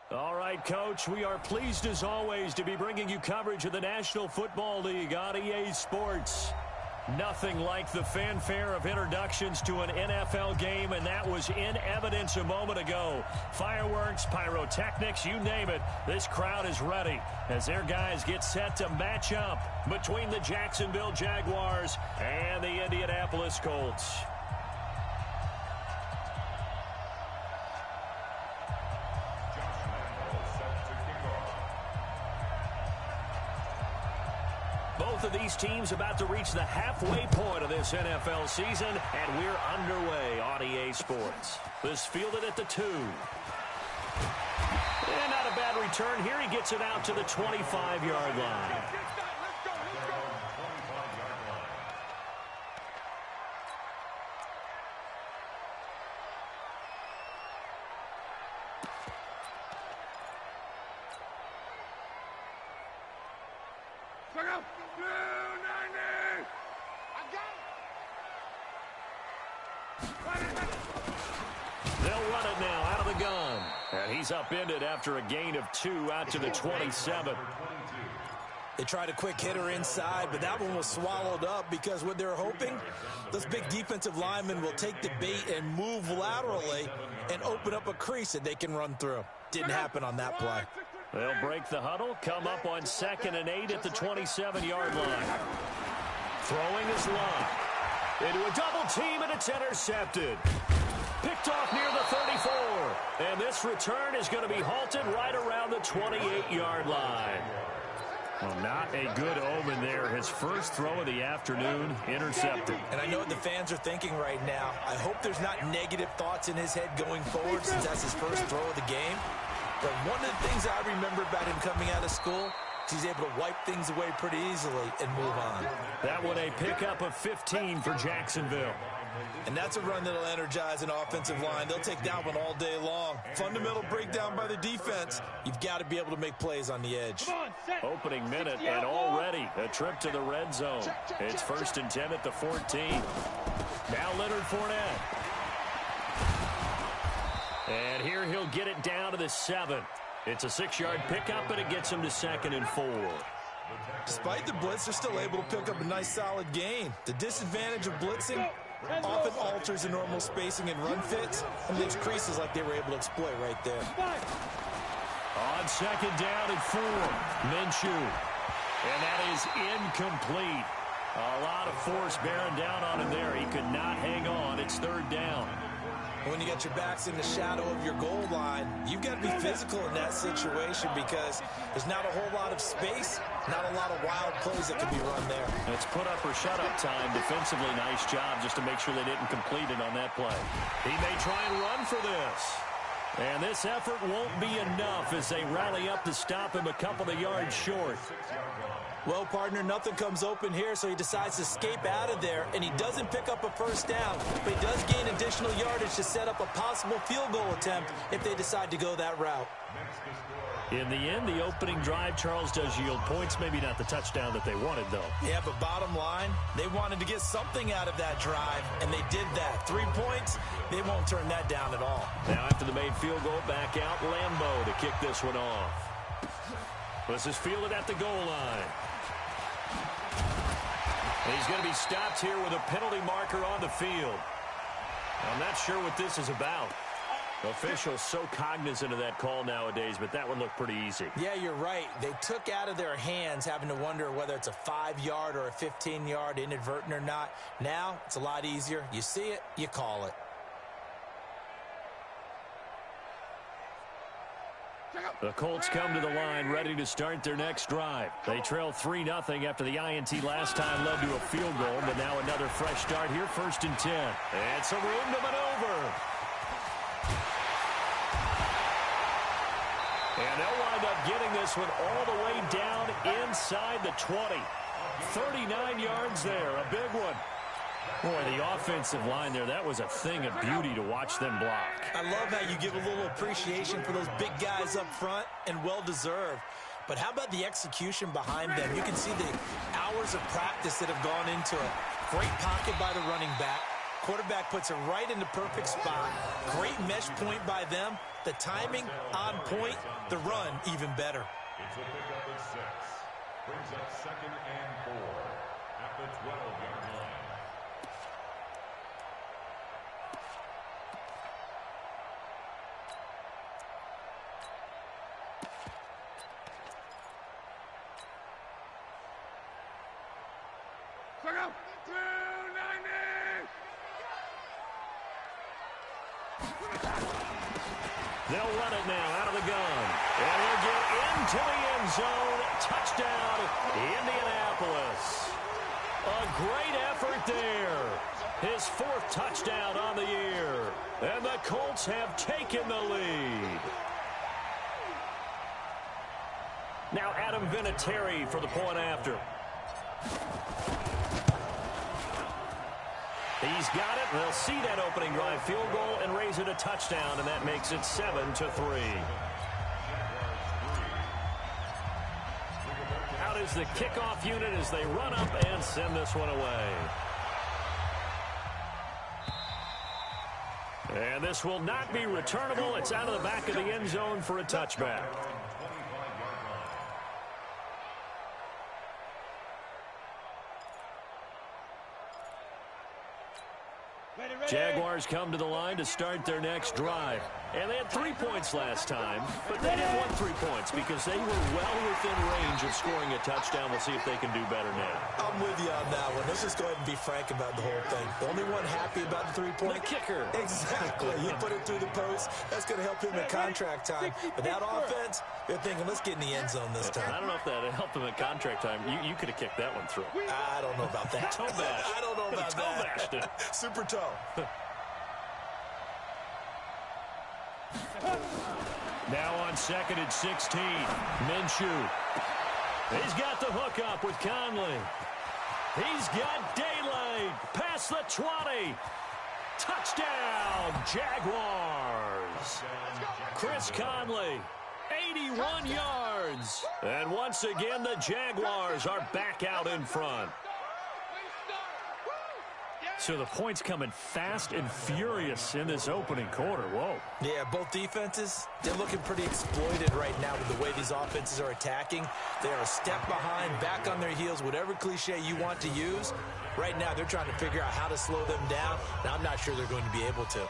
All right, Coach, we are pleased as always to be bringing you coverage of the National Football League on EA Sports. Nothing like the fanfare of introductions to an NFL game, and that was in evidence a moment ago. Fireworks, pyrotechnics, you name it, this crowd is ready as their guys get set to match up between the Jacksonville Jaguars and the Indianapolis Colts. Both of these teams about to reach the halfway point of this NFL season, and we're underway on EA Sports. This fielded at the 2. And not a bad return here. He gets it out to the 25-yard line. They'll run it now out of the gun. And he's upended after a gain of 2 out to the 27. They tried a quick hitter inside, but that one was swallowed up because what they're hoping, those big defensive linemen will take the bait and move laterally and open up a crease that they can run through. Didn't happen on that play. They'll break the huddle, come up on 2nd and 8 at the 27-yard line. Throwing is Lott. Into a double team, and it's intercepted. Picked off near the 34. And this return is going to be halted right around the 28-yard line. Well, not a good omen there. His first throw of the afternoon, intercepted. And I know what the fans are thinking right now. I hope there's not negative thoughts in his head going forward since that's his first throw of the game. But one of the things I remember about him coming out of school, he's able to wipe things away pretty easily and move on. That one a pickup of 15 for Jacksonville. And that's a run that'll energize an offensive line. They'll take that one all day long. Fundamental breakdown by the defense. You've got to be able to make plays on the edge. Opening minute, and already a trip to the red zone. It's 1st and 10 at the 14. Now Leonard Fournette. And here he'll get it down to the 7. It's a 6-yard pickup, and it gets him to 2nd and 4. Despite the blitz, they're still able to pick up a nice solid gain. The disadvantage of blitzing often alters the normal spacing and run fits and makes creases like they were able to exploit right there. On 2nd down and 4, Minshew. And that is incomplete. A lot of force bearing down on him there. He could not hang on. It's 3rd down. When you got your backs in the shadow of your goal line, you've got to be physical in that situation because there's not a whole lot of space, not a lot of wild plays that can be run there. It's put up or shut up time. Defensively, nice job just to make sure they didn't complete it on that play. He may try and run for this. And this effort won't be enough as they rally up to stop him a couple of yards short. Well, partner, nothing comes open here, so he decides to escape out of there, and he doesn't pick up a first down, but he does gain additional yardage to set up a possible field goal attempt if they decide to go that route. In the end, the opening drive, Charles, does yield points. Maybe not the touchdown that they wanted, though. Yeah, but bottom line, they wanted to get something out of that drive, and they did that. 3 points, they won't turn that down at all. Now, after the made field goal, back out Lambeau to kick this one off. This is fielded at the goal line. And he's going to be stopped here with a penalty marker on the field. I'm not sure what this is about. Officials so cognizant of that call nowadays, but that one looked pretty easy. Yeah, you're right. They took out of their hands having to wonder whether it's a 5-yard or a 15-yard inadvertent or not. Now, it's a lot easier. You see it, you call it. The Colts come to the line ready to start their next drive. They trail 3-0 after the INT last time led to a field goal, but now another fresh start here, 1st and 10. And some room to maneuver. And they'll wind up getting this one all the way down inside the 20. 39 yards there, a big one. Boy, the offensive line there, that was a thing of beauty to watch them block. I love how you give a little appreciation for those big guys up front, and well-deserved. But how about the execution behind them? You can see the hours of practice that have gone into it. Great pocket by the running back. Quarterback puts it right in the perfect spot. Great mesh point by them. The timing on point. The run even better. It's a pickup of 6. Brings up 2nd and 4 at the 12-yard line. They'll run it now out of the gun. And he'll get into the end zone. Touchdown, Indianapolis. A great effort there. His 4th touchdown on the year. And the Colts have taken the lead. Now Adam Vinatieri for the point after. He's got it. They'll see that opening drive field goal and raise it a touchdown, and that makes it 7-3. Out is the kickoff unit as they run up and send this one away. And this will not be returnable. It's out of the back of the end zone for a touchback. Jaguars come to the line to start their next drive. And they had 3 points last time, but they didn't want 3 points because they were well within range of scoring a touchdown. We'll see if they can do better now. I'm with you on that one. Let's just go ahead and be frank about the whole thing. The only one happy about the 3-point? The kicker. Exactly. You put it through the post. That's going to help him at contract time. But that offense, they're thinking, let's get in the end zone this time. I don't know if that helped him at contract time. You could have kicked that one through. I don't know about that. Toe bash. I don't know about toe bashed it. Super toe. Now on 2nd and 16, Minshew. He's got the hook up with Conley. He's got daylight past the 20. Touchdown, Jaguars. Chris Conley, 81 yards. And once again, the Jaguars are back out in front. So the points coming fast and furious in this opening quarter. Whoa. Yeah, both defenses, they're looking pretty exploited right now with the way these offenses are attacking. They are a step behind, back on their heels, whatever cliche you want to use. Right now, they're trying to figure out how to slow them down, and I'm not sure they're going to be able to.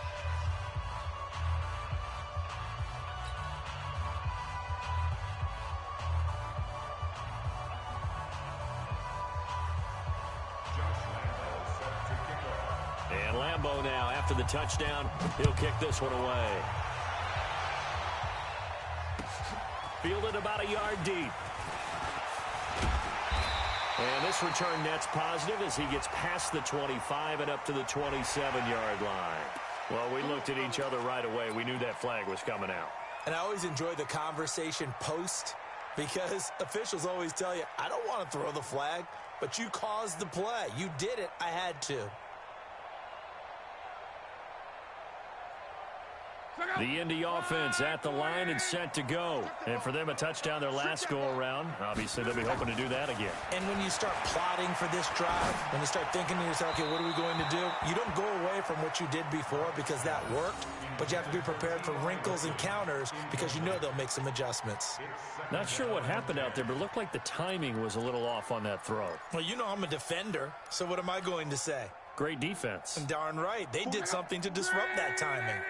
And Lambeau now, after the touchdown, he'll kick this one away. Fielded about a yard deep. And this return net's positive as he gets past the 25 and up to the 27-yard line. Well, we looked at each other right away. We knew that flag was coming out. And I always enjoy the conversation post because officials always tell you, I don't want to throw the flag, but you caused the play. You did it. I had to. The Indy offense at the line and set to go. And for them, a touchdown their last go-around. Obviously, they'll be hoping to do that again. And when you start plotting for this drive, when you start thinking to yourself, okay, what are we going to do? You don't go away from what you did before because that worked, but you have to be prepared for wrinkles and counters because you know they'll make some adjustments. Not sure what happened out there, but it looked like the timing was a little off on that throw. Well, you know I'm a defender, so what am I going to say? Great defense. Darn right. They did something to disrupt that timing.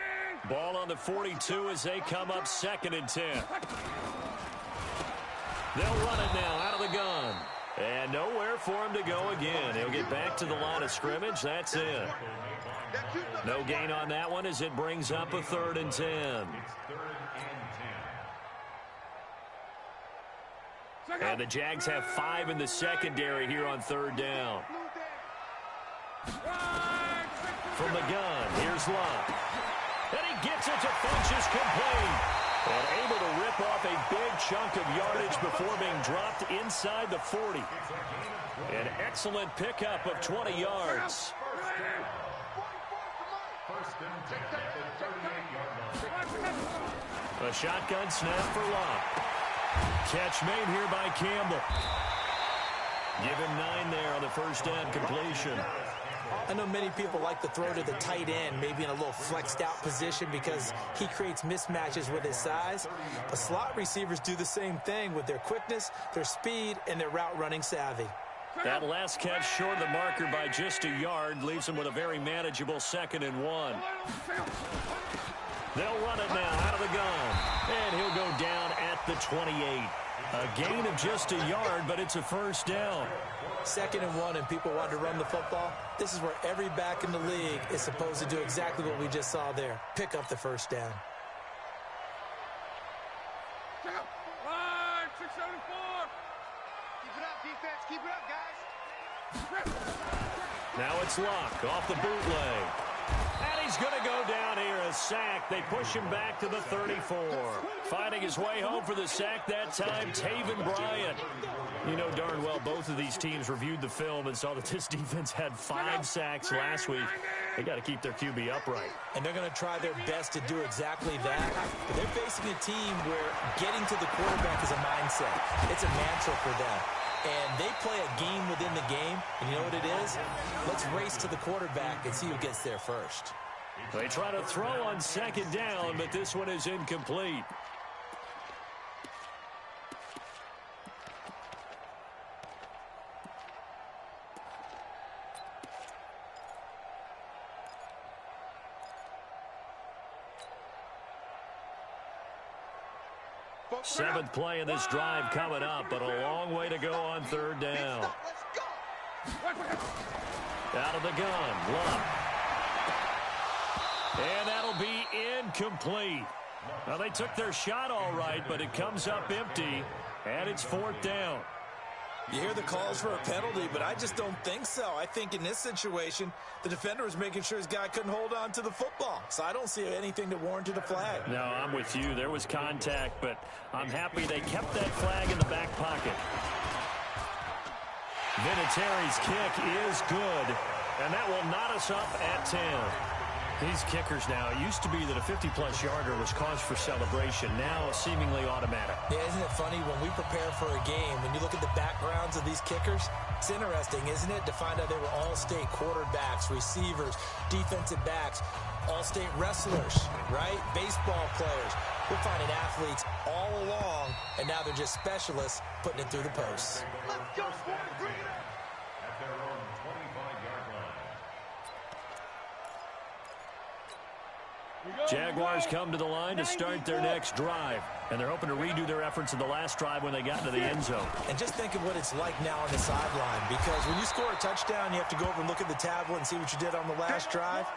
Ball on the 42 as they come up 2nd and 10. They'll run it now out of the gun. And nowhere for him to go again. He'll get back to the line of scrimmage. That's it. No gain on that one as it brings up a 3rd and 10. And the Jags have 5 in the secondary here on 3rd down. From the gun, here's Love. And he gets it to Funchess complete. And able to rip off a big chunk of yardage before being dropped inside the 40. An excellent pickup of 20 yards. A shotgun snap for Love. Catch made here by Campbell. Give him 9 there on the first down completion. I know many people like to throw to the tight end, maybe in a little flexed out position because he creates mismatches with his size. But slot receivers do the same thing with their quickness, their speed, and their route running savvy. That last catch short of the marker by just a yard leaves him with a very manageable 2nd and 1. They'll run it now out of the gun. And he'll go down at the 28. A gain of just a yard, but it's a first down. 2nd and 1, and people want to run the football. This is where every back in the league is supposed to do exactly what we just saw there. Pick up the first down. Line, 674. Keep it up, defense. Keep it up, guys. Now it's Luck off the bootleg. And he's going to go down here, a sack. They push him back to the 34. Finding his way home for the sack that time, Taven Bryant. You know darn well both of these teams reviewed the film and saw that this defense had 5 sacks last week. They got to keep their QB upright. And they're going to try their best to do exactly that. But they're facing a team where getting to the quarterback is a mindset. It's a mantra for them. And they play a game within the game. And you know what it is? Let's race to the quarterback and see who gets there first. They try to throw on 2nd down, but this one is incomplete. Seventh play of this drive coming up, but a long way to go on 3rd down. Out of the gun, Luck. And that'll be incomplete. Well, they took their shot all right, but it comes up empty, and it's 4th down. You hear the calls for a penalty, but I just don't think so. I think in this situation, the defender was making sure his guy couldn't hold on to the football. So I don't see anything that warranted a flag. No, I'm with you. There was contact, but I'm happy they kept that flag in the back pocket. Vinatieri's kick is good, and that will knot us up at 10. These kickers now, it used to be that a 50-plus yarder was cause for celebration. Now seemingly automatic. Yeah, isn't it funny when we prepare for a game, when you look at the backgrounds of these kickers, it's interesting, isn't it, to find out they were all-state quarterbacks, receivers, defensive backs, all-state wrestlers, right? Baseball players. We're finding athletes all along, and now they're just specialists putting it through the posts. Let's go, boys. Bring it up. At their own 25-yard line. Jaguars come to the line to start their next drive, and they're hoping to redo their efforts in the last drive when they got into the end zone. And just think of what it's like now on the sideline, because when you score a touchdown, you have to go over and look at the tablet and see what you did on the last drive.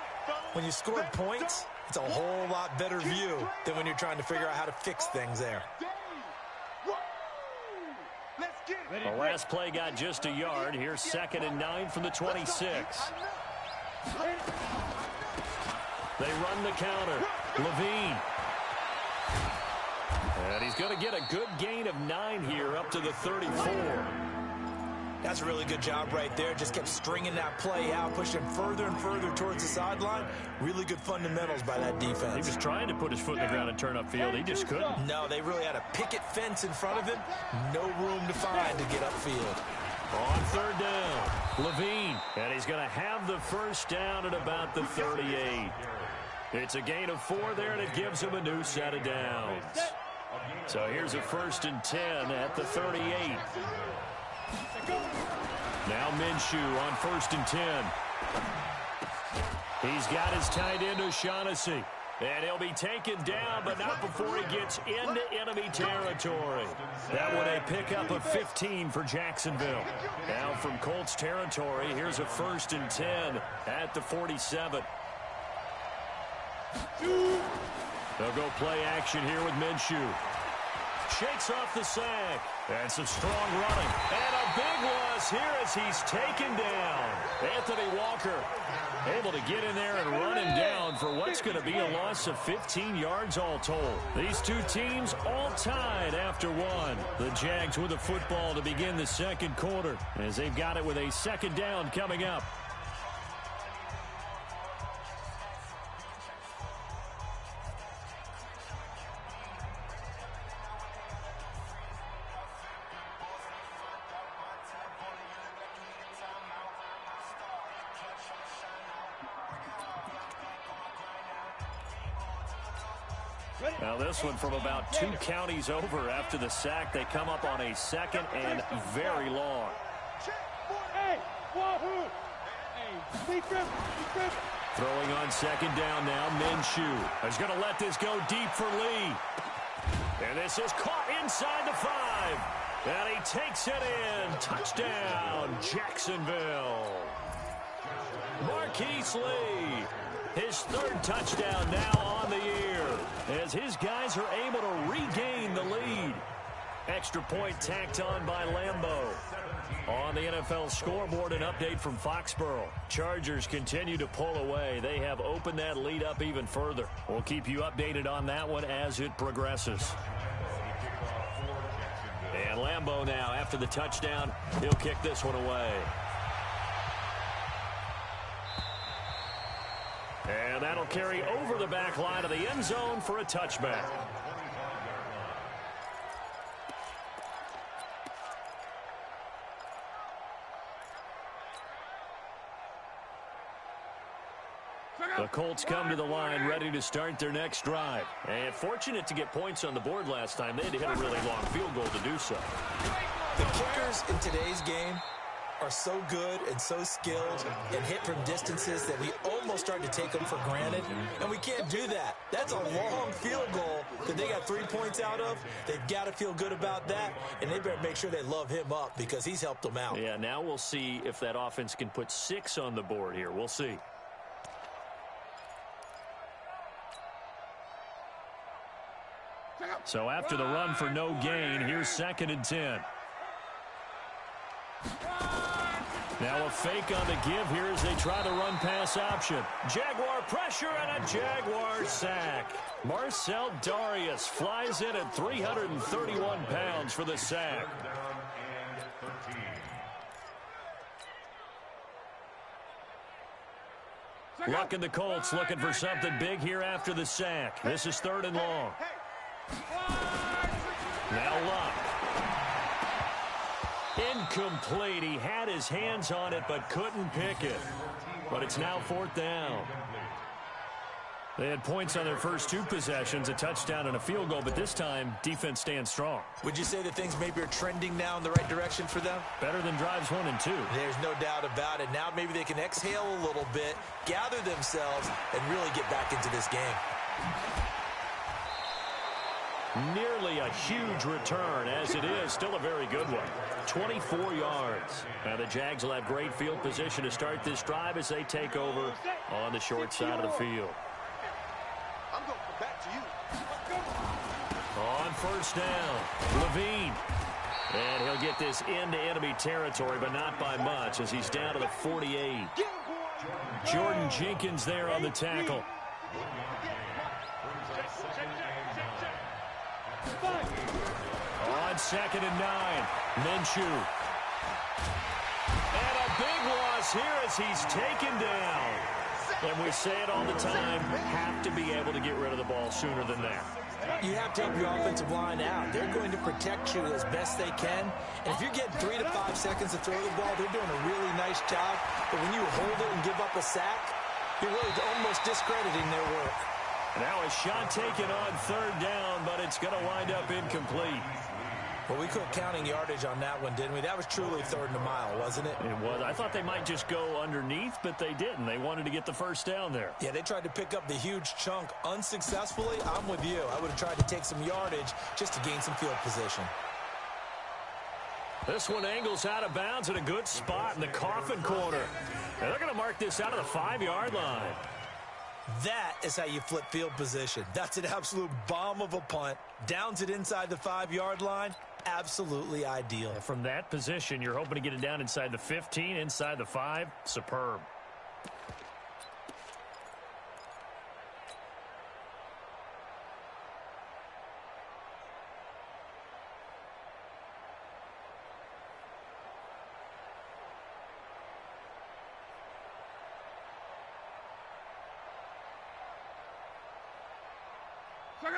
When you score points, it's a whole lot better view than when you're trying to figure out how to fix things there. The last play got just a yard. Here's 2nd and 9 from the 26. They run the counter. Levine. And he's going to get a good gain of 9 here up to the 34. That's a really good job right there. Just kept stringing that play out, pushing him further and further towards the sideline. Really good fundamentals by that defense. He was trying to put his foot in the ground and turn upfield. He just couldn't. No, they really had a picket fence in front of him. No room to find to get upfield. On 3rd down, Levine. And he's going to have the first down at about the 38. It's a gain of 4 there, and it gives him a new set of downs. So here's a 1st and 10 at the 38. Now Minshew on 1st and 10. He's got his tight end O'Shaughnessy. And he'll be taken down, but not before he gets into enemy territory. That one a pickup of 15 for Jacksonville. Now from Colts territory, here's a 1st and 10 at the 47. They'll go play action here with Minshew. Shakes off the sack. And some strong running. And a big loss here as he's taken down. Anthony Walker able to get in there and run him down for what's going to be a loss of 15 yards all told. These two teams all tied after one. The Jags with the football to begin the 2nd quarter as they've got it with a 2nd down coming up. Now this one from about 2 counties over after the sack. They come up on a 2nd and very long. Throwing on 2nd down now, Minshew is going to let this go deep for Lee. And this is caught inside the 5. And he takes it in. Touchdown, Jacksonville. Marquise Lee, his 3rd touchdown now on the year, as his guys are able to regain the lead. Extra point tacked on by Lambeau. On the NFL scoreboard, an update from Foxborough. Chargers continue to pull away. They have opened that lead up even further. We'll keep you updated on that one as it progresses. And Lambeau now, after the touchdown, he'll kick this one away. And that'll carry over the back line of the end zone for a touchback. The Colts come to the line ready to start their next drive. And fortunate to get points on the board last time. They had to hit a really long field goal to do so. The kickers in today's game are so good and so skilled and hit from distances that we almost start to take them for granted. And we can't do that. That's a long field goal that they got 3 points out of. They've got to feel good about that, and they better make sure they love him up because he's helped them out. Yeah, now we'll see if that offense can put 6 on the board here. We'll see. So after the run for no gain, here's 2nd and 10. Now a fake on the give here as they try the run-pass option. Jaguar pressure and a Jaguar sack. Marcel Darius flies in at 331 pounds for the sack. Luck in the Colts looking for something big here after the sack. This is 3rd and long. Now Luck. Incomplete. He had his hands on it but couldn't pick it. But it's now 4th down. They had points on their first 2 possessions, a touchdown and a field goal, but this time defense stands strong. Would you say that things maybe are trending now in the right direction for them? Better than drives 1 and 2. There's no doubt about it. Now maybe they can exhale a little bit, gather themselves, and really get back into this game. Nearly a huge return, as it is still a very good one. 24 yards. Now the Jags will have great field position to start this drive as they take over on the short side of the field. I'm going to come back to you. On 1st down, Levine. And he'll get this into enemy territory, but not by much as he's down to the 48. Jordan Jenkins there on the tackle. On 2nd and 9, Minshew. And a big loss here as he's taken down. And we say it all the time, have to be able to get rid of the ball sooner than that. You have to help your offensive line out. They're going to protect you as best they can. And if you're getting 3 to 5 seconds to throw the ball, they're doing a really nice job. But when you hold it and give up a sack, you're really almost discrediting their work. Now a shot taken on 3rd down, but it's going to wind up incomplete. Well, we quit counting yardage on that one, didn't we? That was truly 3rd and a mile, wasn't it? It was. I thought they might just go underneath, but they didn't. They wanted to get the 1st down there. Yeah, they tried to pick up the huge chunk unsuccessfully. I'm with you. I would have tried to take some yardage just to gain some field position. This one angles out of bounds in a good spot in the coffin corner. And they're going to mark this out of the 5-yard line. That is how you flip field position. That's an absolute bomb of a punt. Downs it inside the 5-yard line. Absolutely ideal. From that position, you're hoping to get it down inside the 15, inside the 5. Superb.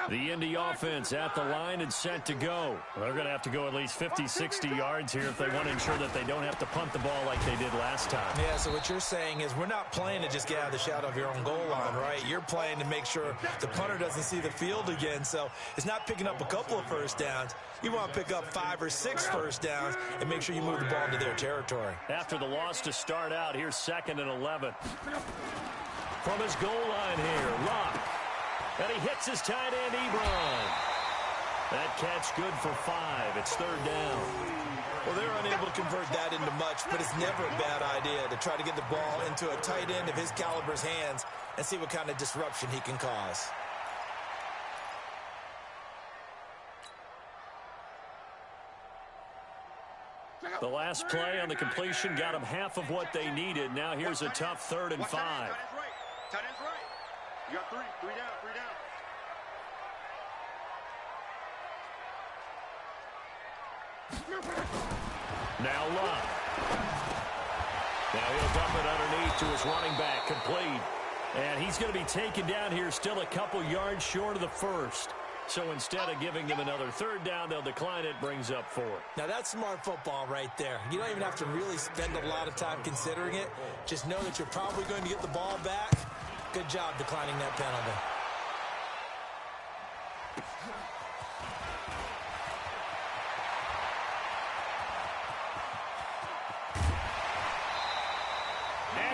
The Indy offense at the line and set to go. They're going to have to go at least 50, 60 yards here if they want to ensure that they don't have to punt the ball like they did last time. Yeah, so what you're saying is we're not playing to just get out of the shadow of your own goal line, right? You're playing to make sure the punter doesn't see the field again. So it's not picking up a couple of first downs. You want to pick up 5 or 6 first downs and make sure you move the ball into their territory. After the loss to start out, here's 2nd and 11. From his goal line here, Locke. And he hits his tight end, Ebron. That catch good for 5. It's 3rd down. Well, they're unable to convert that into much, but it's never a bad idea to try to get the ball into a tight end of his caliber's hands and see what kind of disruption he can cause. The last play on the completion got them half of what they needed. Now here's a tough 3rd and 5. Tight end's right. You got 3 down, 3 down. Now Locke. Now he'll dump it underneath to his running back, complete. And he's going to be taken down here still a couple yards short of the first. So instead of giving them another 3rd down, they'll decline it, brings up 4. Now that's smart football right there. You don't even have to really spend a lot of time considering it. Just know that you're probably going to get the ball back. Good job declining that penalty.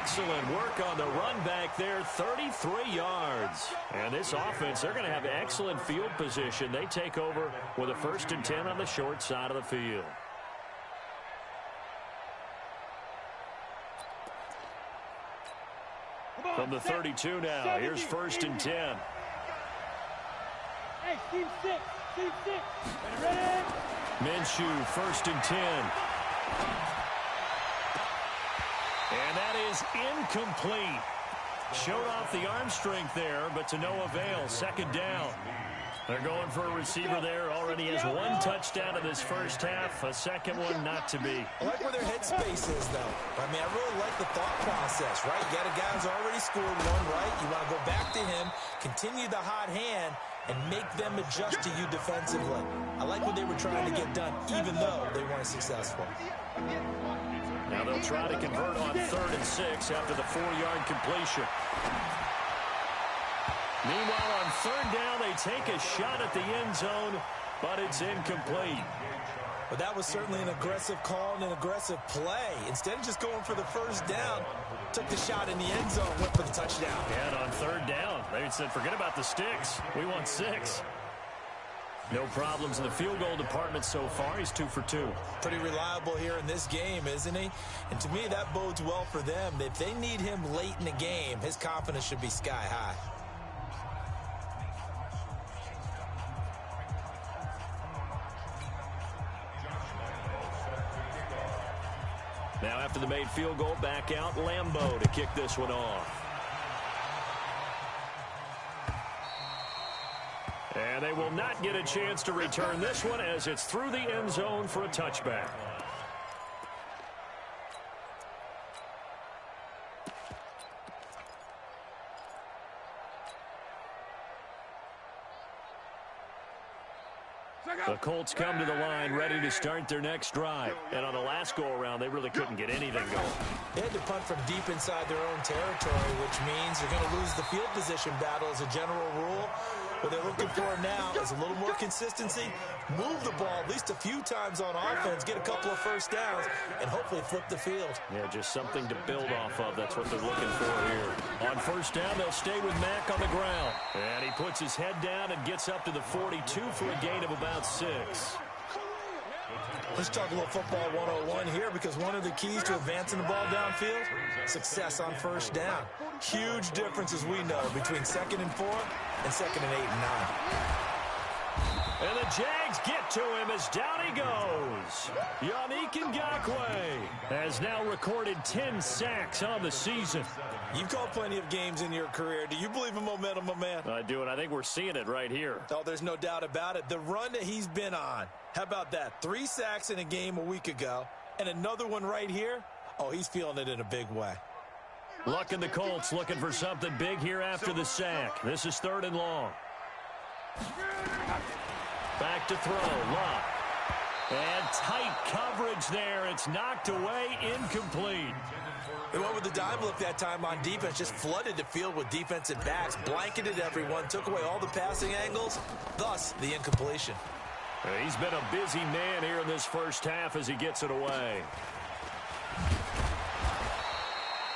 Excellent work on the run back there, 33 yards. And this offense, they're going to have excellent field position. They take over with a 1st and 10 on the short side of the field. From the 32 now, here's 1st and 10. Hey, team 6, team 6. Ready? Minshew, 1st and 10. And that is incomplete. Showed off the arm strength there, but to no avail. 2nd down. They're going for a receiver there. Already has 1 touchdown in this first half. A second one not to be. I like where their headspace is, though. I mean, I really like the thought process, right? You got a guy who's already scored 1, right? You want to go back to him, continue the hot hand, and make them adjust to you defensively. I like what they were trying to get done, even though they weren't successful. Now they'll try to convert on 3rd and 6 after the 4-yard completion. Meanwhile, on 3rd down, they take a shot at the end zone, but it's incomplete. But that was certainly an aggressive call and an aggressive play. Instead of just going for the 1st down, took the shot in the end zone, went for the touchdown. And on 3rd down, they said, forget about the sticks. We want 6. No problems in the field goal department so far. He's 2 for 2. Pretty reliable here in this game, isn't he? And to me, that bodes well for them. If they need him late in the game, his confidence should be sky high. Now after the made field goal, back out Lambeau to kick this one off. And they will not get a chance to return this one as it's through the end zone for a touchback. The Colts come to the line ready to start their next drive. And on the last go-around, they really couldn't get anything going. They had to punt from deep inside their own territory, which means they're going to lose the field position battle as a general rule. What they're looking for now is a little more consistency, move the ball at least a few times on offense, get a couple of first downs, and hopefully flip the field. Yeah, just something to build off of. That's what they're looking for here. On 1st down, they'll stay with Mack on the ground. And he puts his head down and gets up to the 42 for a gain of about 6. Let's talk a little football 101 here, because one of the keys to advancing the ball downfield, success on 1st down. Huge difference, as we know, between 2nd and 4 and 2nd and 8 and 9. And the Jags get to him as down he goes. Yannick Ngakoue has now recorded 10 sacks on the season. You've called plenty of games in your career. Do you believe in momentum, my man? I do, and I think we're seeing it right here. Oh, there's no doubt about it. The run that he's been on, how about that? 3 sacks in a game a week ago, and another one right here. Oh, he's feeling it in a big way. Luck in the Colts looking for something big here after the sack. This is 3rd and long. Back to throw. Love. And tight coverage there. It's knocked away, incomplete. They went with the dime look that time on defense, just flooded the field with defensive backs, blanketed everyone, took away all the passing angles, thus the incompletion. He's been a busy man here in this first half as he gets it away.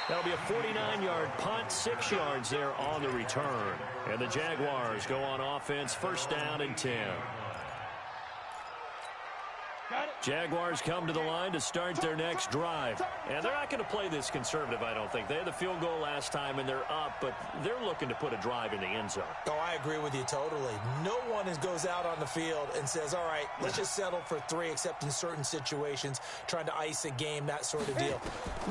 That'll be a 49-yard punt, 6 yards there on the return. And the Jaguars go on offense, first down and 10. Jaguars come to the line to start their next drive. And they're not going to play this conservative, I don't think. They had the field goal last time, and they're up, but they're looking to put a drive in the end zone. Oh, I agree with you totally. No one goes out on the field and says, all right, let's just settle for 3, except in certain situations, trying to ice a game, that sort of deal.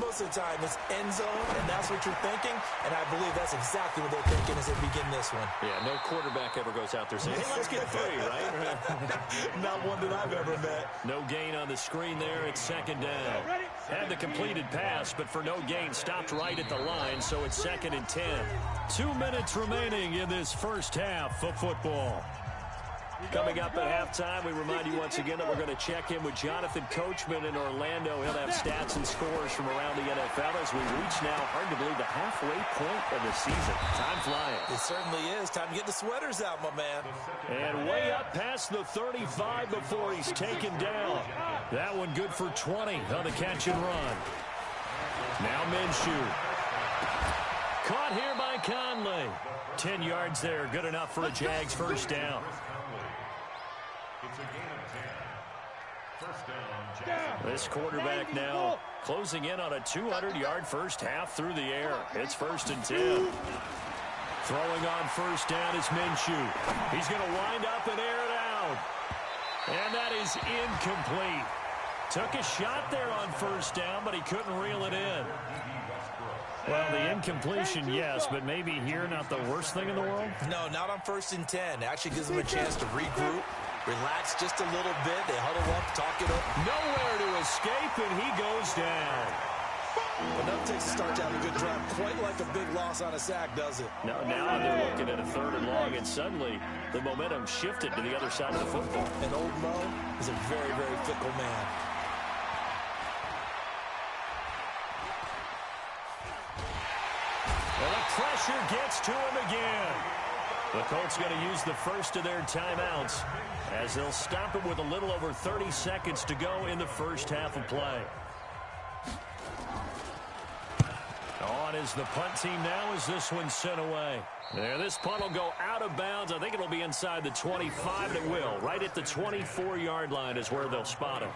Most of the time, it's end zone, and that's what you're thinking, and I believe that's exactly what they're thinking as they begin this one. Yeah, no quarterback ever goes out there saying, hey, let's get 3, right? Not one that I've ever met. No gain on the screen there. It's second down. Had the completed pass, but for no gain, stopped right at the line, so it's second and 10. 2 minutes remaining in this first half of football. Coming up at halftime, we remind you once again that we're going to check in with Jonathan Coachman in Orlando. He'll have stats and scores from around the NFL as we reach now, hard to believe, the halfway point of the season. Time flying. It certainly is. Time to get the sweaters out, my man. And way up past the 35 before he's taken down. That one good for 20 on the catch and run. Now Minshew. Caught here by Conley. 10 yards there. Good enough for a Jags first down. It's a gain of 10. First down, Jackson. This quarterback now closing in on a 200-yard first half through the air. It's first and 10. Throwing on first down is Minshew. He's going to wind up and air it out. And that is incomplete. Took a shot there on first down, but he couldn't reel it in. Well, the incompletion, yes, but maybe here not the worst thing in the world? No, not on first and 10. Actually gives them a chance to regroup, relax just a little bit. They huddle up, talk it up. Nowhere to escape, and he goes down. Enough takes to start to have a good drive. Quite like a big loss on a sack, does it? Now they're looking at a third and long, and suddenly the momentum shifted to the other side of the football. And old Mo is a very, very fickle man. Well, the pressure gets to him again. The Colts going to use the first of their timeouts as they'll stop him with a little over 30 seconds to go in the first half of play. On is the punt team now as this one's sent away. There, this punt will go out of bounds. I think it'll be inside the 25, and it will. Right at the 24-yard line is where they'll spot him.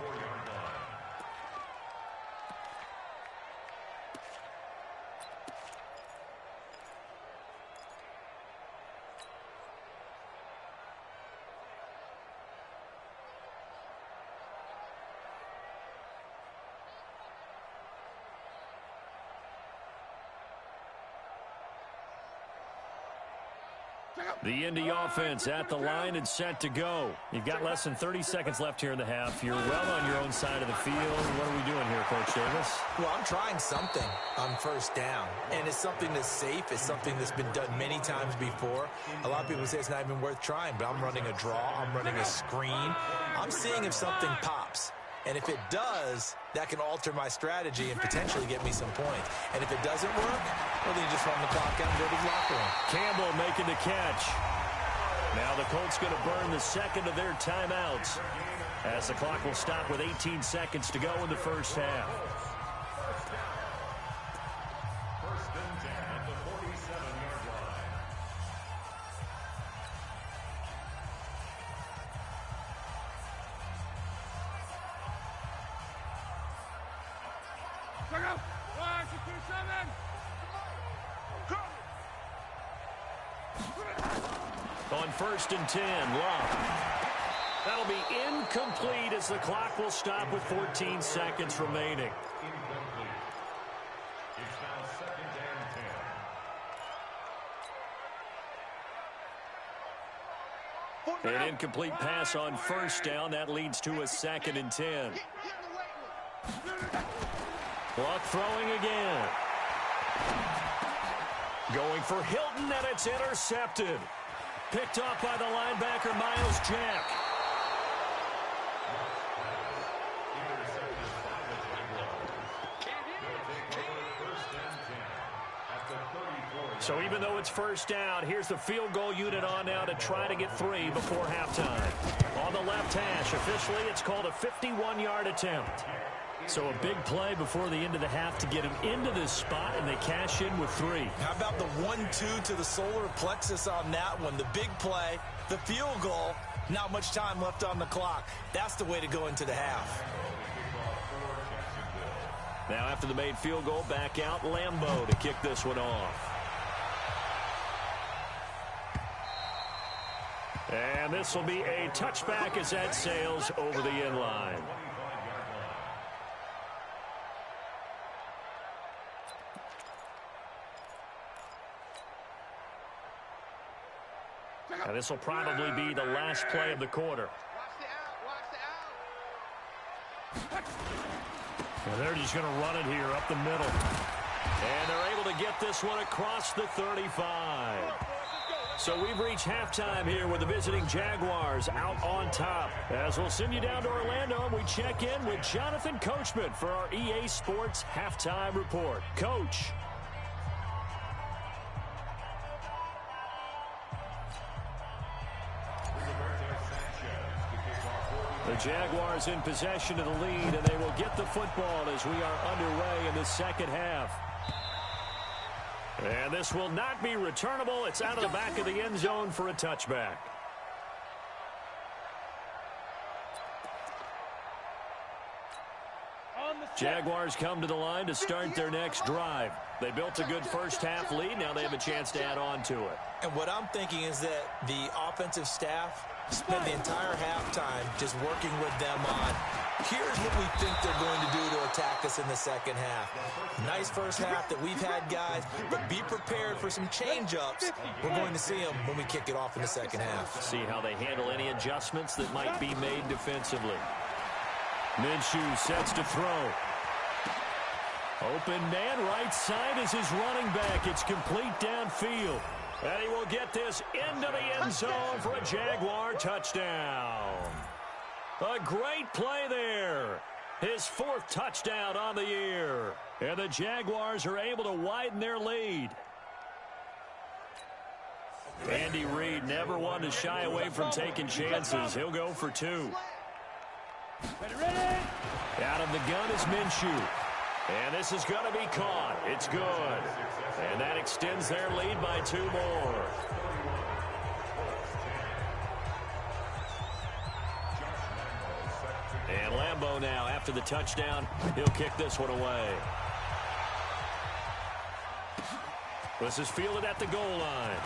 The Indy offense at the line and set to go. You've got less than 30 seconds left here in the half. You're well on your own side of the field. What are we doing here, Coach Davis? Well, I'm trying something on first down, and it's something that's safe. It's something that's been done many times before. A lot of people say it's not even worth trying, but I'm running a draw. I'm running a screen. I'm seeing if something pops. And if it does, that can alter my strategy and potentially get me some points. And if it doesn't work, well, then you just run the clock out and go to the locker room. Campbell making the catch. Now the Colts going to burn the second of their timeouts as the clock will stop with 18 seconds to go in the first half. First and 10 at the 47-yard line. Go, go. 1, 2, 7. Go. On first and 10, Love. That'll be incomplete as the clock will stop with 14 seconds remaining. Incomplete. It's now second and 10. An incomplete pass on first down. That leads to a second and 10. Clock throwing again. Going for Hilton, and it's intercepted. Picked off by the linebacker, Miles Jack. So even though it's first down, here's the field goal unit on now to try to get 3 before halftime. On the left hash, officially, it's called a 51-yard attempt. So a big play before the end of the half to get him into this spot, and they cash in with 3. How about the 1-2 to the solar plexus on that one? The big play, the field goal, not much time left on the clock. That's the way to go into the half. Now after the made field goal, back out Lambeau to kick this one off. And this will be a touchback as that sails over the end line. And this will probably be the last play of the quarter. And they're just going to run it here up the middle. And they're able to get this one across the 35. So we've reached halftime here with the visiting Jaguars out on top. As we'll send you down to Orlando, and we check in with Jonathan Coachman for our EA Sports Halftime Report. Coach. The Jaguars in possession of the lead, and they will get the football as we are underway in the second half. And this will not be returnable. It's out of the back of the end zone for a touchback. Jaguars come to the line to start their next drive. They built a good first half lead. Now they have a chance to add on to it. And what I'm thinking is that the offensive staff spend the entire halftime just working with them on, here's what we think they're going to do to attack us in the second half. Nice first half that we've had, guys, but be prepared for some change-ups. We're going to see them when we kick it off in the second half. See how they handle any adjustments that might be made defensively. Minshew sets to throw. Open man, right side is his running back. It's complete downfield. And he will get this into the end zone for a Jaguar touchdown. A great play there. His 4th touchdown on the year. And the Jaguars are able to widen their lead. Andy Reid never one to shy away from taking chances. He'll go for 2. Out of the gun is Minshew. And this is going to be caught. It's good. And that extends their lead by 2 more. And Lambeau now, after the touchdown, he'll kick this one away. This is fielded at the goal line.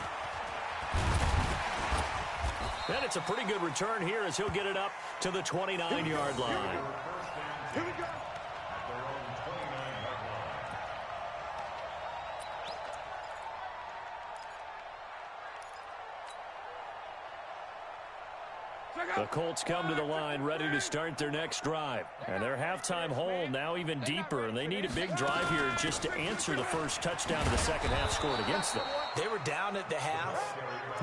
And it's a pretty good return here as he'll get it up to the 29-yard line. Here we go. The Colts come to the line ready to start their next drive. And their halftime hole now even deeper, and they need a big drive here just to answer the first touchdown of the second half scored against them. They were down at the half.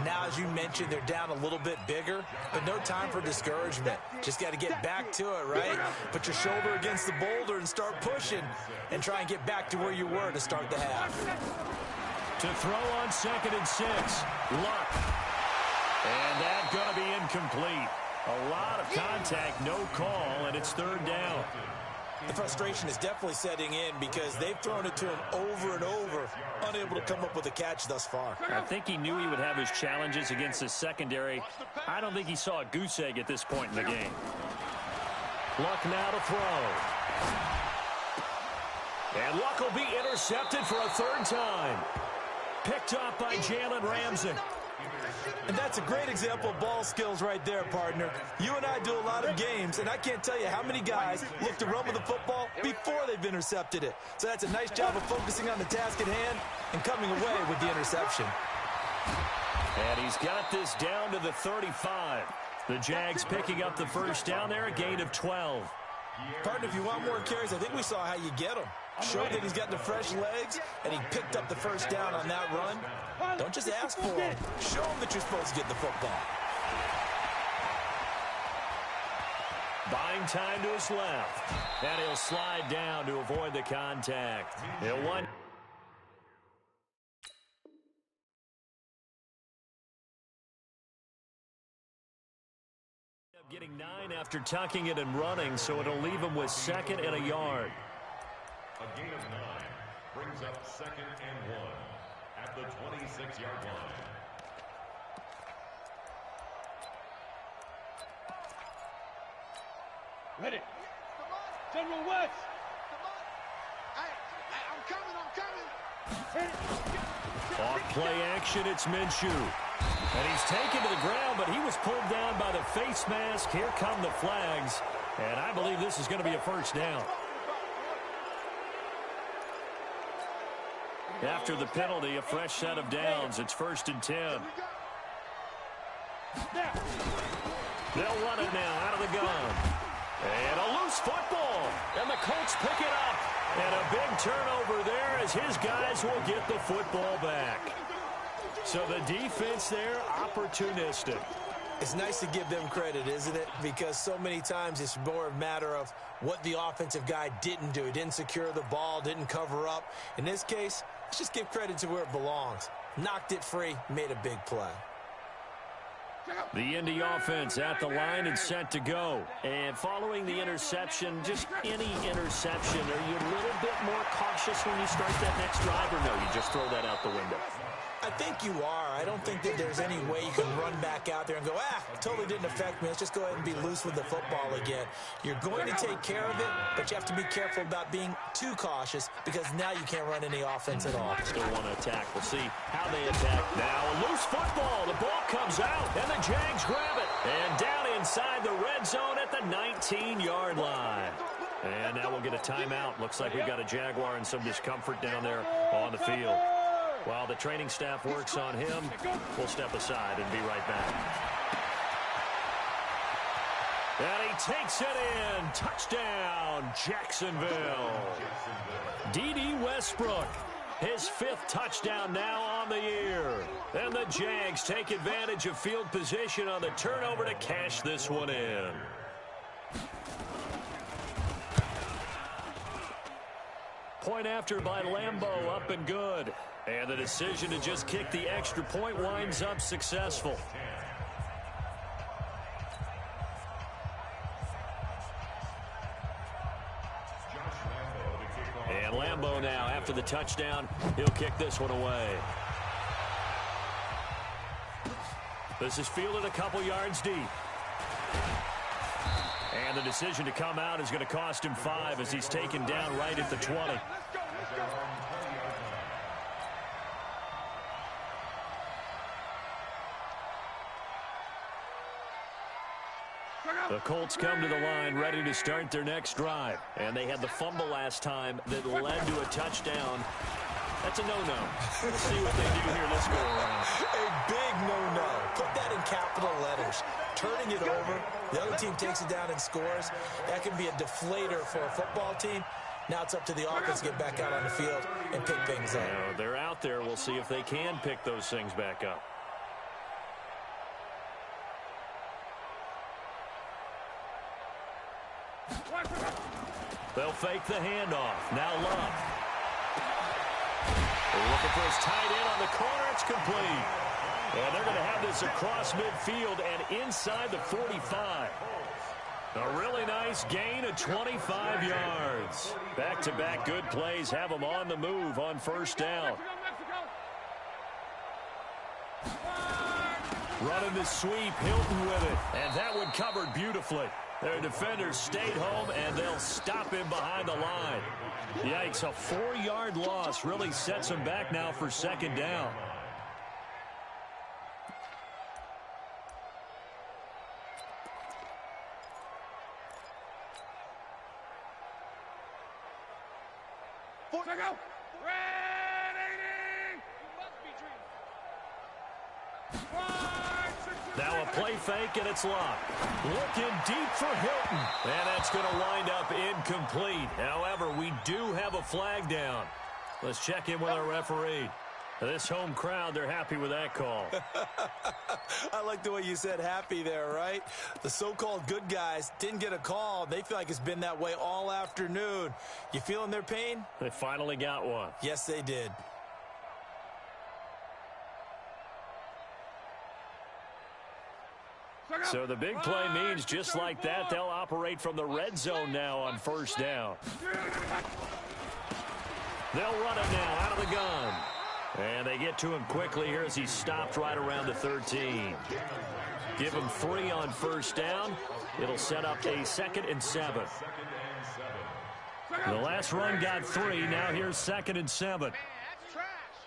Now, as you mentioned, they're down a little bit bigger, but no time for discouragement. Just got to get back to it, right? Put your shoulder against the boulder and start pushing and try and get back to where you were to start the half. To throw on 2nd and 6. Luck. And that's going to be incomplete. A lot of contact, no call, and it's 3rd down. The frustration is definitely setting in because they've thrown it to him over and over, unable to come up with a catch thus far. I think he knew he would have his challenges against his secondary. I don't think he saw a goose egg at this point in the game. Luck now to throw. And Luck will be intercepted for a 3rd time. Picked up by Jalen Ramsey. And that's a great example of ball skills right there, partner. You and I do a lot of games, and I can't tell you how many guys look to run with the football before they've intercepted it. So that's a nice job of focusing on the task at hand and coming away with the interception. And he's got this down to the 35. The Jags picking up the first down there, a gain of 12. Partner, if you want more carries, I think we saw how you get them. showed that he's got the fresh legs, and he picked up the first down on that run. Don't just ask for him. Show him that you're supposed to get the football. Buying time to his left. And he'll slide down to avoid the contact. He'll want... Getting 9 after tucking it and running, so it'll leave him with 2nd and a yard. A gain of 9 brings up 2nd and 1 at the 26-yard line. Ready. General West. I'm coming. Off play action, it's Minshew. And he's taken to the ground, but he was pulled down by the face mask. Here come the flags. And I believe this is going to be a first down. After the penalty, a fresh set of downs. It's 1st and 10. They'll run it now out of the gun. And a loose football. And the Colts pick it up. And a big turnover there as his guys will get the football back. So the defense there, opportunistic. It's nice to give them credit, isn't it? Because so many times it's more a matter of what the offensive guy didn't do. He didn't secure the ball, didn't cover up. In this case, let's just give credit to where it belongs. Knocked it free, made a big play. The Indy offense at the line and set to go. And following the interception, just any interception, are you a little bit more cautious when you start that next drive, or no, you just throw that out the window? I think you are. I don't think that there's any way you can run back out there and go, totally didn't affect me. Let's just go ahead and be loose with the football again. You're going to take care of it, but you have to be careful about being too cautious because now you can't run any offense at all. Still want to attack. We'll see how they attack. Now a loose football. The ball comes out, and the Jags grab it. And down inside the red zone at the 19-yard line. And now we'll get a timeout. Looks like we've got a Jaguar and some discomfort down there on the field. While the training staff works on him, we'll step aside and be right back. And he takes it in. Touchdown, Jacksonville. D.D. Westbrook, his 5th touchdown now on the year. And the Jags take advantage of field position on the turnover to cash this one in. Point after by Lambeau, up and good. And the decision to just kick the extra point winds up successful. And Lambeau now, after the touchdown, he'll kick this one away. This is fielded a couple yards deep. And the decision to come out is going to cost him 5 as he's taken down right at the 20. The Colts come to the line ready to start their next drive. And they had the fumble last time that led to a touchdown. That's a no-no. We'll see what they do here this go around. A big no-no. Put that in capital letters. Turning it over, the other team takes it down and scores. That can be a deflator for a football team. Now it's up to the offense to get back out on the field and pick things up. They're out there. We'll see if they can pick those things back up. They'll fake the handoff. Now Love. They're looking for his tight end on the corner. It's complete. And they're going to have this across midfield and inside the 45. A really nice gain of 25 yards. Back-to-back good plays have them on the move on first down. Running the sweep, Hilton with it. And that one covered beautifully. Their defenders stayed home, and they'll stop him behind the line. Yikes, a 4-yard loss really sets them back now for second down. Now a play fake, and it's Luck. Looking deep for Hilton. And that's going to wind up incomplete. However, we do have a flag down. Let's check in with our referee. This home crowd, they're happy with that call. I like the way you said happy there, right? The so-called good guys didn't get a call. They feel like it's been that way all afternoon. You feeling their pain? They finally got one. Yes, they did. So the big play means just like that, they'll operate from the red zone now on first down. They'll run it now out of the gun. And they get to him quickly here as he's stopped right around the 13. Give him 3 on first down. It'll set up a 2nd and 7. The last run got 3. Now here's 2nd and 7. Man, that's trash.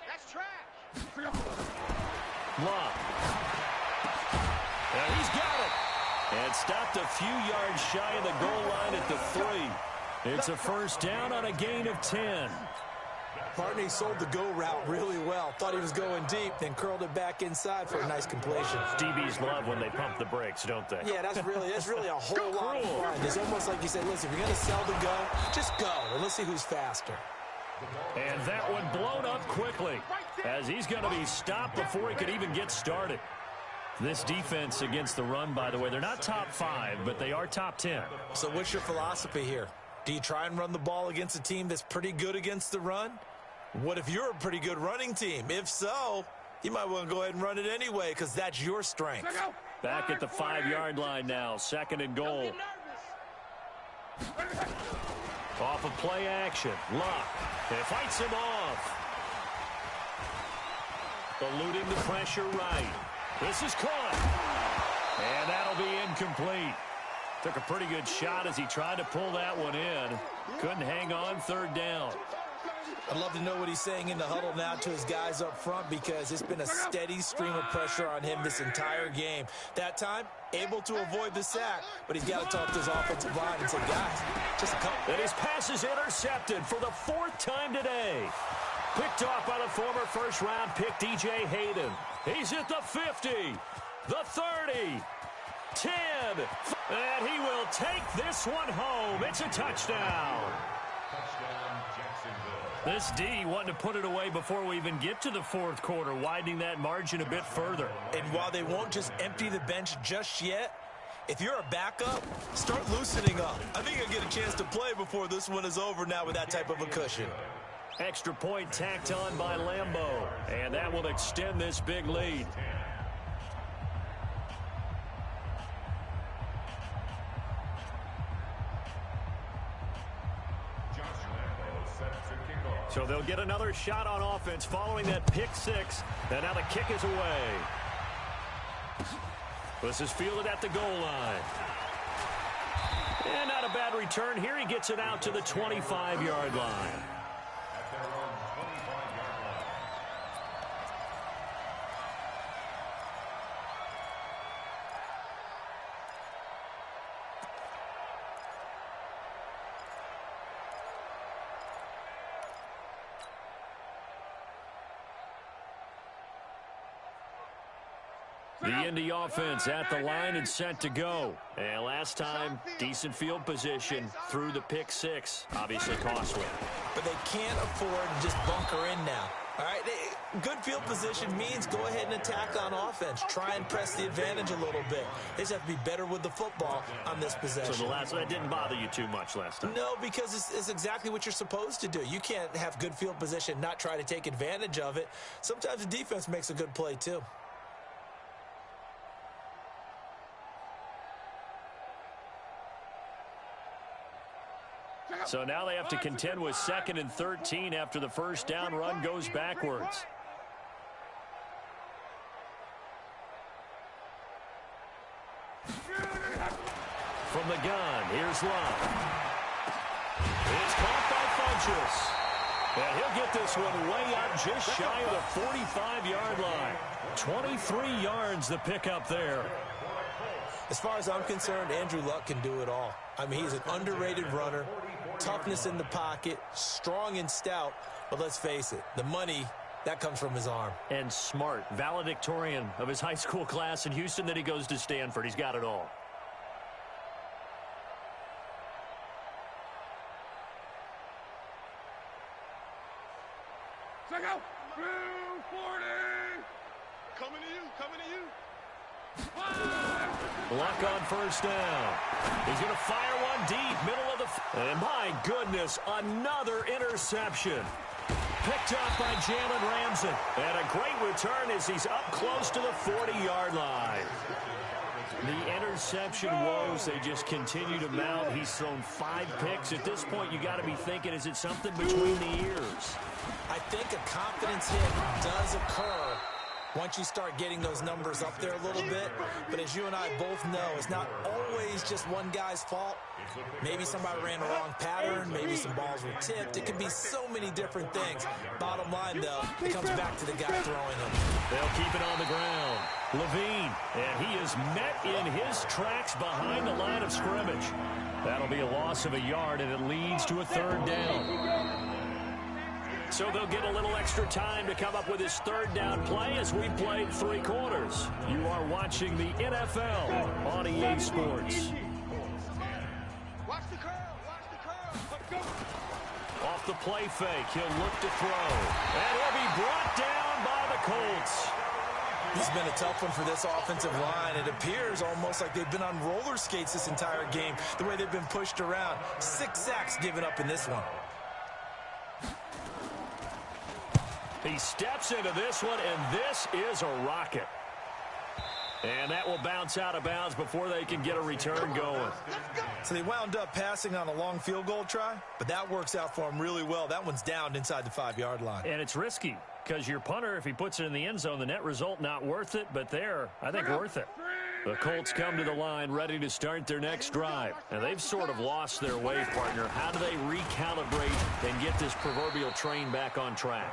That's trash. Luck. And he's got it. And stopped a few yards shy of the goal line at the 3. It's a first down on a gain of 10. Barney sold the go route really well. Thought he was going deep, then curled it back inside for a nice completion. DBs love when they pump the brakes, don't they? Yeah, that's really a whole lot of fun. It's almost like you said, listen, if you're going to sell the go, just go, and let's see who's faster. And that one blown up quickly as he's going to be stopped before he could even get started. This defense against the run, by the way, they're not top 5, but they are top 10. So what's your philosophy here? Do you try and run the ball against a team that's pretty good against the run? What if you're a pretty good running team? If so, you might want to go ahead and run it anyway because that's your strength. Back at the 5-yard line now, 2nd and goal. Off of play action. Luck. It fights him off. Eluding the pressure right. This is caught. And that'll be incomplete. Took a pretty good shot as he tried to pull that one in. Couldn't hang on, 3rd down. I'd love to know what he's saying in the huddle now to his guys up front because it's been a steady stream of pressure on him this entire game. That time, able to avoid the sack, but he's got to talk to his offensive line and say, guys, just a couple. And his pass is intercepted for the 4th time today. Picked off by the former first-round pick, DJ Hayden. He's at the 50, the 30, 10, and he will take this one home. It's a touchdown. This D wanting to put it away before we even get to the 4th quarter, widening that margin a bit further. And while they won't just empty the bench just yet, if you're a backup, start loosening up. I think you'll get a chance to play before this one is over now with that type of a cushion. Extra point tacked on by Lambeau, and that will extend this big lead. So they'll get another shot on offense following that pick 6. And now the kick is away. This is fielded at the goal line. And not a bad return here. He gets it out to the 25-yard line. The Indy offense at the line and set to go. And last time, decent field position through the pick 6. Obviously costly. But they can't afford to just bunker in now. All right, good field position means go ahead and attack on offense. Try and press the advantage a little bit. They just have to be better with the football on this possession. So that didn't bother you too much last time? No, because it's exactly what you're supposed to do. You can't have good field position, not try to take advantage of it. Sometimes the defense makes a good play too. So now they have to contend with 2nd and 13 after the first down run goes backwards. From the gun, here's Luck. It's caught by Funchess. And he'll get this one way up just shy of the 45-yard line. 23 yards the pickup there. As far as I'm concerned, Andrew Luck can do it all. I mean, he's an underrated runner, toughness in the pocket, strong and stout. But let's face it, the money That comes from his arm. And smart, valedictorian of his high school class in Houston, then he goes to Stanford. He's got it all. Check out. 240. Coming to you, coming to you. Luck on first down. He's going to fire one deep, middle of the... And my goodness, another interception. Picked up by Jalen Ramsey. And a great return as he's up close to the 40-yard line. The interception woes, they just continue to mount. He's thrown 5 picks. At this point, you got to be thinking, is it something between the ears? I think a confidence hit does occur once you start getting those numbers up there a little bit. But as you and I both know, it's not always just one guy's fault. Maybe somebody ran a wrong pattern. Maybe some balls were tipped. It could be so many different things. Bottom line, though, it comes back to the guy throwing them. They'll keep it on the ground. Levine, and he is met in his tracks behind the line of scrimmage. That'll be a loss of a yard, and it leads to a 3rd down. So they'll get a little extra time to come up with his 3rd down play as we played 3 quarters. You are watching the NFL on EA Sports. Watch the curl, watch the curl. Let's go. Off the play fake, he'll look to throw. And he'll be brought down by the Colts. This has been a tough one for this offensive line. It appears almost like they've been on roller skates this entire game, the way they've been pushed around. 6 sacks given up in this one. He steps into this one, and this is a rocket. And that will bounce out of bounds before they can get a return going. So they wound up passing on a long field goal try, but that works out for them really well. That one's down inside the 5-yard line. And it's risky because your punter, if he puts it in the end zone, the net result not worth it, but there, I think worth it. The Colts come to the line ready to start their next drive. And they've sort of lost their way, partner. How do they recalibrate and get this proverbial train back on track?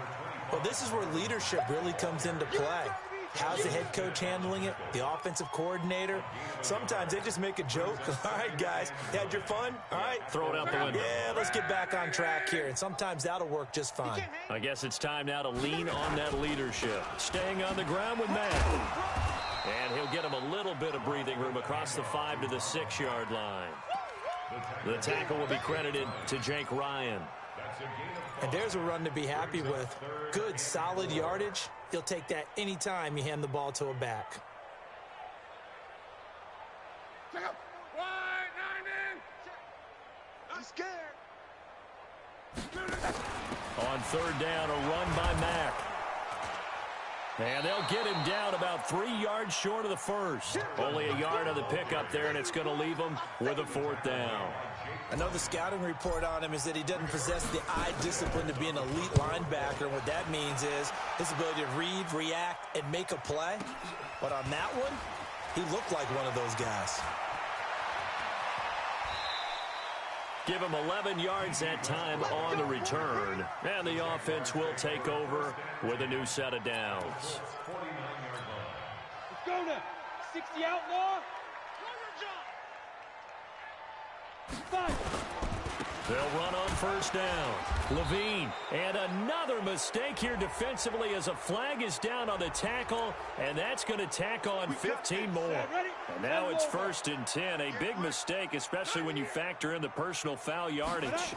Well, this is where leadership really comes into play. How's the head coach handling it? The offensive coordinator? Sometimes they just make a joke. All right, guys, you had your fun? All right. Throw it out the window. Yeah, let's get back on track here. And sometimes that'll work just fine. I guess it's time now to lean on that leadership. Staying on the ground with Matt. And he'll get him a little bit of breathing room across the 5 to the 6-yard line. The tackle will be credited to Jake Ryan. And there's a run to be happy with. Good, solid yardage. He'll take that anytime you hand the ball to a back. Check out. Wide 9 in. I'm scared. On 3rd down, a run by Mack. And they'll get him down about 3 yards short of the first. Only a yard on the pickup there, and it's going to leave him with a 4th down. I know the scouting report on him is that he doesn't possess the eye discipline to be an elite linebacker. What that means is his ability to read, react, and make a play. But on that one, he looked like one of those guys. Give him 11 yards that time on the return. And the offense will take over with a new set of downs. Let's go now. 60 outlaw. They'll run on 1st down. Levine, and another mistake here defensively as a flag is down on the tackle, and that's going to tack on 15 more. And now it's 1st and 10, a big mistake, especially when you factor in the personal foul yardage.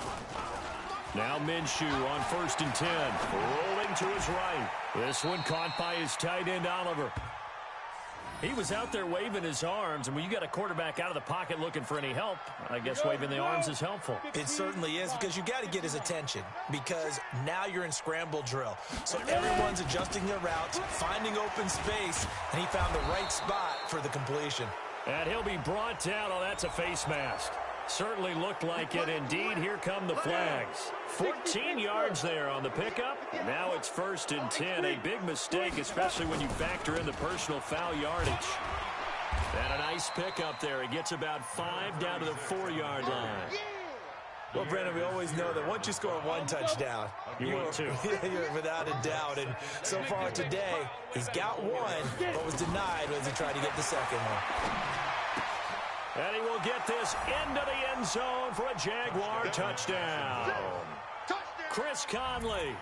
Now Minshew on 1st and 10, rolling to his right. This one caught by his tight end, Oliver. He was out there waving his arms, and when you got a quarterback out of the pocket looking for any help, I guess waving the arms is helpful. It certainly is, because you got to get his attention, because now you're in scramble drill. So everyone's adjusting their routes, finding open space, and he found the right spot for the completion. And he'll be brought down. Oh, that's a face mask. Certainly looked like it. Indeed, here come the flags. 14 yards there on the pickup. Now it's 1st and 10. A big mistake, especially when you factor in the personal foul yardage. And a nice pickup there. He gets about 5 down to the 4-yard line. Well, Brandon, we always know that once you score 1 touchdown, you're 2. You're without a doubt. And so far today, he's got 1, but was denied as he tried to get the second one. And he will get this into the end zone for a Jaguar touchdown. Chris Conley.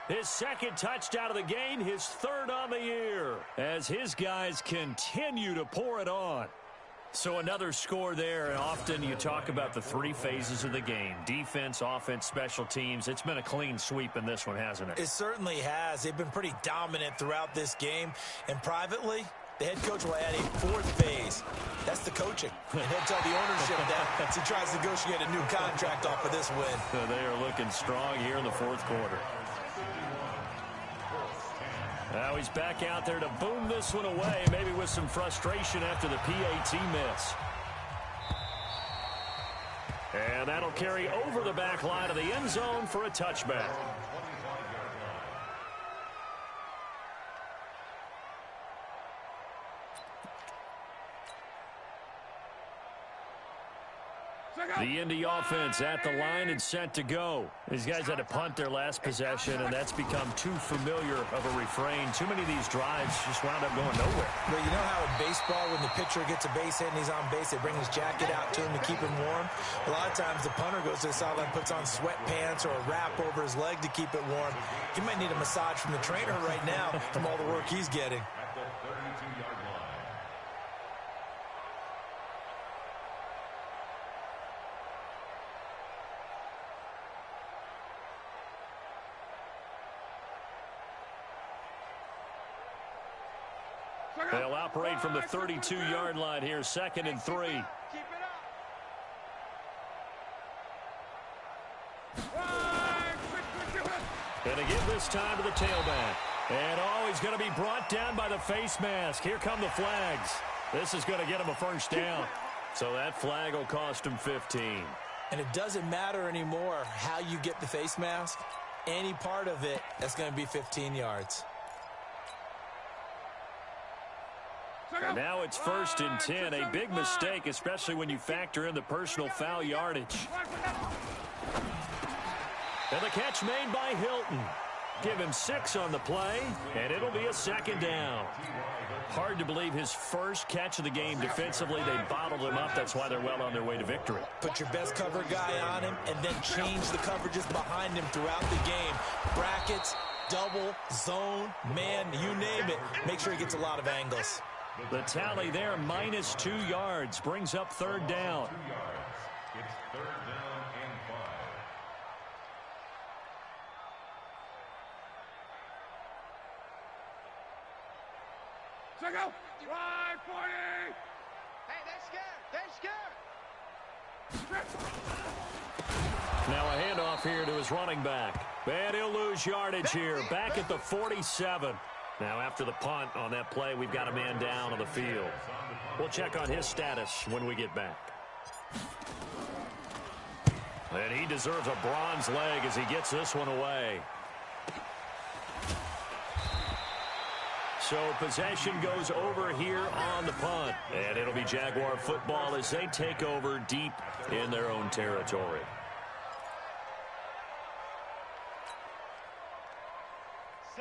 His second touchdown of the game, his third on the year, as his guys continue to pour it on. So another score there, and often you talk about the three phases of the game: defense, offense, special teams. It's been a clean sweep in this one, hasn't it? It certainly has. They've been pretty dominant throughout this game. And privately, the head coach will add a fourth phase. That's the coaching. And he'll tell the ownership that as he tries to negotiate a new contract off of this win. So they are looking strong here in the fourth quarter. Now he's back out there to boom this one away, maybe with some frustration after the PAT miss. And that'll carry over the back line of the end zone for a touchback. The Indy offense at the line and set to go. These guys had to punt their last possession, and that's become too familiar of a refrain. Too many of these drives just wound up going nowhere. Well, you know how in baseball, when the pitcher gets a base hit and he's on base, they bring his jacket out to him to keep him warm? A lot of times the punter goes to the sideline, puts on sweatpants or a wrap over his leg to keep it warm. He might need a massage from the trainer right now from all the work he's getting. At the 32-yard line. They'll operate from the 32-yard line here, 2nd and 3. Keep it up. Going to give this time to the tailback. And he's going to be brought down by the face mask. Here come the flags. This is going to get him a first down. So that flag will cost him 15. And it doesn't matter anymore how you get the face mask. Any part of it, that's going to be 15 yards. And now it's 1st and 10. A big mistake, especially when you factor in the personal foul yardage. And the catch made by Hilton. Give him 6 on the play, and it'll be a 2nd down. Hard to believe his first catch of the game defensively. They bottled him up. That's why they're well on their way to victory. Put your best cover guy on him and then change the coverages behind him throughout the game. Brackets, double, zone, man, you name it. Make sure he gets a lot of angles. The tally there, minus 2 yards, brings up 3rd down. 2 yards. It's 3rd down and 5. Check out. Wide 40. Hey, they're scared. Now a handoff here to his running back. And he'll lose yardage here, back at the 47. Now after the punt on that play, we've got a man down on the field. We'll check on his status when we get back. And he deserves a bronze leg as he gets this one away. So possession goes over here on the punt. And it'll be Jaguar football as they take over deep in their own territory.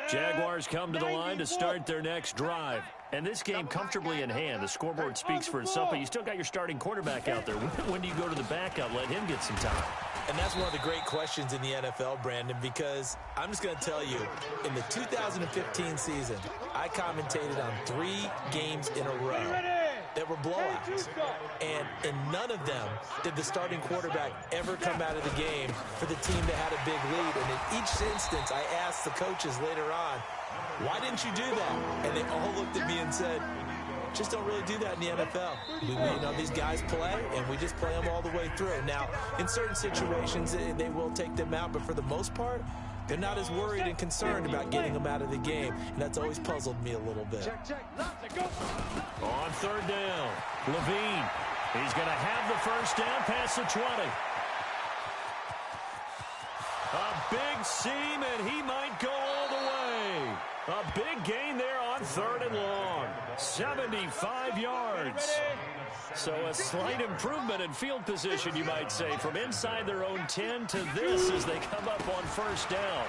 Jaguars come to the line to start their next drive. And this game comfortably in hand. The scoreboard speaks for itself, but you still got your starting quarterback out there. When do you go to the backup, let him get some time? And that's one of the great questions in the NFL, Brandon, because I'm just going to tell you, in the 2015 season, I commentated on 3 games in a row that were blowouts. And in none of them did the starting quarterback ever come out of the game for the team that had a big lead. And in each instance, I asked the coaches later on, why didn't you do that? And they all looked at me and said, just don't really do that in the NFL. These guys play, and we just play them all the way through. Now, in certain situations, they will take them out, but for the most part, they're not as worried and concerned about getting them out of the game, and that's always puzzled me a little bit. On 3rd down, Levine. He's going to have the first down past the 20. A big seam, and he might go all the way. A big gain there on 3rd and long. 75 yards. So a slight improvement in field position, you might say, from inside their own 10 to this as they come up on 1st down.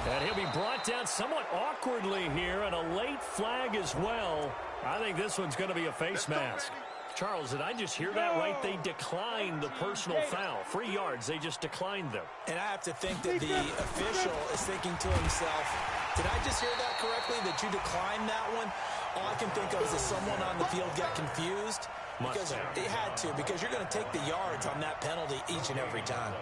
And he'll be brought down somewhat awkwardly here, and a late flag as well. I think this one's going to be a face mask. Charles, did I just hear that right? They declined the personal foul. 3 yards, they just declined them. And I have to think that the official is thinking to himself, did I just hear that correctly, that you declined that one? All I can think of is that someone on the field got confused. Because it had to, because you're going to take the yards on that penalty each and every time.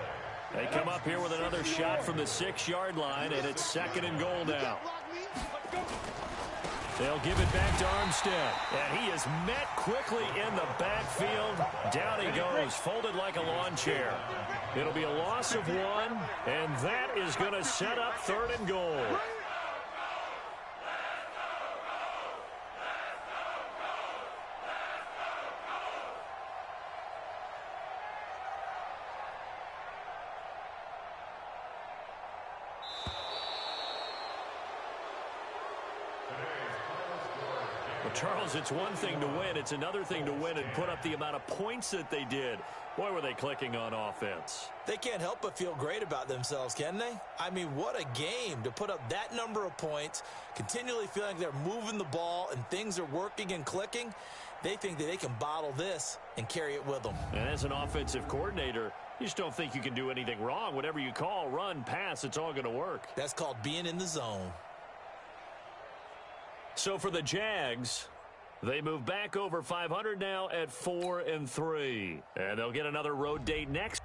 They come up here with another shot from the 6-yard line, and it's 2nd and goal now. They'll give it back to Armstead. And he is met quickly in the backfield. Down he goes, folded like a lawn chair. It'll be a loss of 1, and that is going to set up 3rd and goal. Charles, it's one thing to win. It's another thing to win and put up the amount of points that they did. Boy, were they clicking on offense. They can't help but feel great about themselves, can they? I mean, what a game to put up that number of points, continually feeling they're moving the ball and things are working and clicking. They think that they can bottle this and carry it with them. And as an offensive coordinator, you just don't think you can do anything wrong. Whatever you call, run, pass, it's all going to work. That's called being in the zone. So for the Jags, they move back over 500 now at 4-3. And they'll get another road date next.